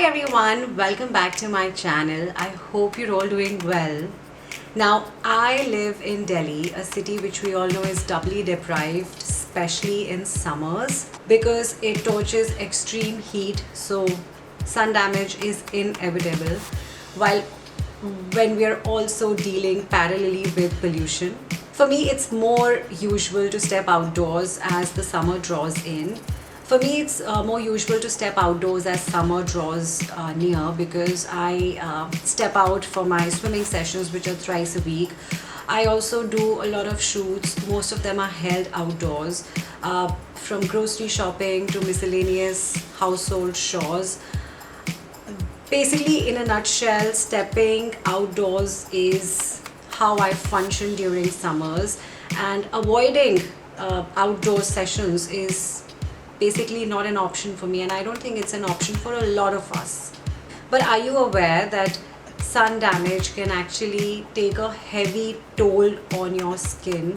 Hi everyone, welcome back to my channel. I hope you're all doing well. Now, I live in Delhi, a city which we all know is doubly deprived, especially in summers, because it torches extreme heat, so sun damage is inevitable, while when we are also dealing parallelly with pollution. For me, it's more usual to step outdoors as the summer draws in. For me, it's more usual to step outdoors as summer draws near because I step out for my swimming sessions, which are thrice a week. I also do a lot of shoots. Most of them are held outdoors, from grocery shopping to miscellaneous household chores. Basically, in a nutshell, stepping outdoors is how I function during summers, and avoiding outdoor sessions is basically not an option for me, and I don't think it's an option for a lot of us. But are you aware that sun damage can actually take a heavy toll on your skin?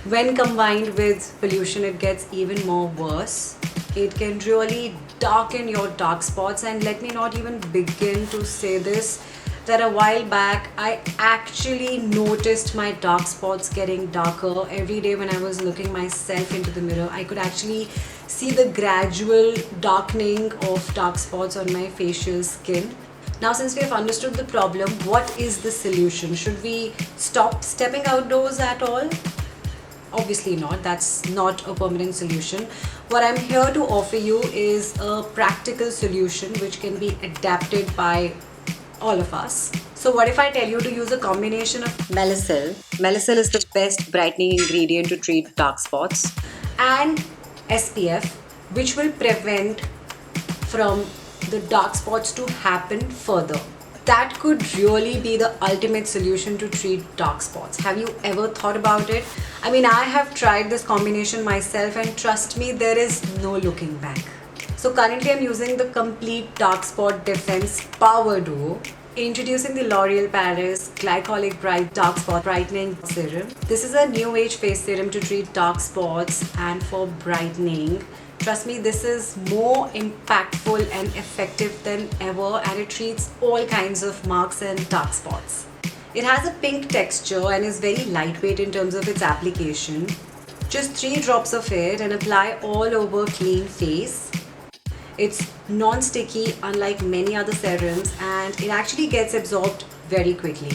When combined with pollution, it gets even more worse. It can really darken your dark spots, and let me not even begin to say this, that a while back I actually noticed my dark spots getting darker every day. When I was looking myself into the mirror, I could actually see the gradual darkening of dark spots on my facial skin. Now, since we have understood the problem, what is the solution? Should we stop stepping outdoors at all? Obviously not. That's not a permanent solution. What I'm here to offer you is a practical solution which can be adapted by all of us. So what if I tell you to use a combination of Melasyl? Melasyl is the best brightening ingredient to treat dark spots, and SPF, which will prevent from the dark spots to happen further. That could really be the ultimate solution to treat dark spots. Have you ever thought about it? I mean, I have tried this combination myself, and trust me, there is no looking back. So currently I'm using the Complete Dark Spot Defense Power Duo. Introducing the L'Oreal Paris Glycolic Bright Dark Spot Brightening Serum. This is a new age face serum to treat dark spots and for brightening. Trust me, this is more impactful and effective than ever, and it treats all kinds of marks and dark spots. It has a pink texture and is very lightweight in terms of its application. Just 3 drops of it and apply all over clean face. It's non-sticky unlike many other serums, and it actually gets absorbed very quickly.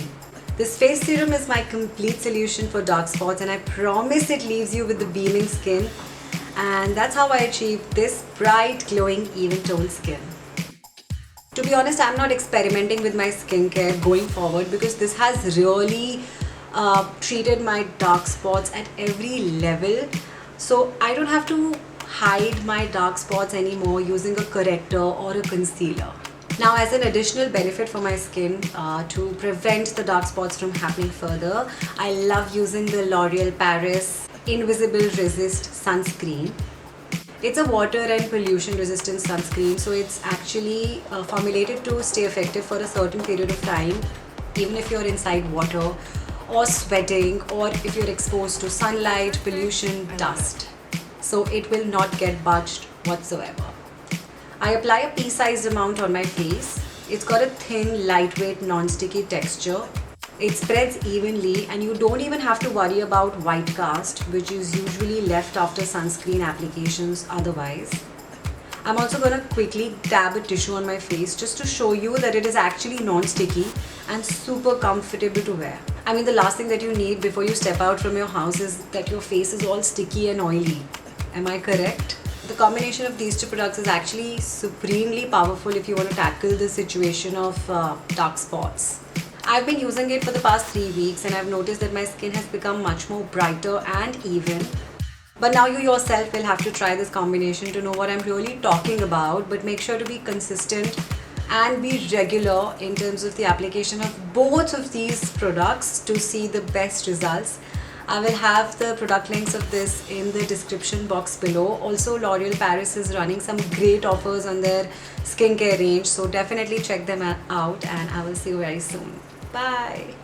This face serum is my complete solution for dark spots, and I promise it leaves you with the beaming skin, and that's how I achieve this bright, glowing, even toned skin. To be honest, I'm not experimenting with my skincare going forward because this has really treated my dark spots at every level, so I don't have to hide my dark spots anymore using a corrector or a concealer. Now, as an additional benefit for my skin to prevent the dark spots from happening further, I love using the L'Oreal Paris Invisible Resist Sunscreen. It's a water and pollution resistant sunscreen, so it's actually formulated to stay effective for a certain period of time, even if you're inside water or sweating, or if you're exposed to sunlight, pollution, dust. So it will not get budged whatsoever. I apply a pea-sized amount on my face. It's got a thin, lightweight, non-sticky texture. It spreads evenly, and you don't even have to worry about white cast, which is usually left after sunscreen applications otherwise. I'm also going to quickly dab a tissue on my face just to show you that it is actually non-sticky and super comfortable to wear. I mean, the last thing that you need before you step out from your house is that your face is all sticky and oily. Am I correct? The combination of these 2 products is actually supremely powerful if you want to tackle the situation of dark spots. I've been using it for the past 3 weeks, and I've noticed that my skin has become much more brighter and even. But now you yourself will have to try this combination to know what I'm really talking about, but make sure to be consistent and be regular in terms of the application of both of these products to see the best results. I will have the product links of this in the description box below. Also, L'Oreal Paris is running some great offers on their skincare range, so definitely check them out, and I will see you very soon. Bye.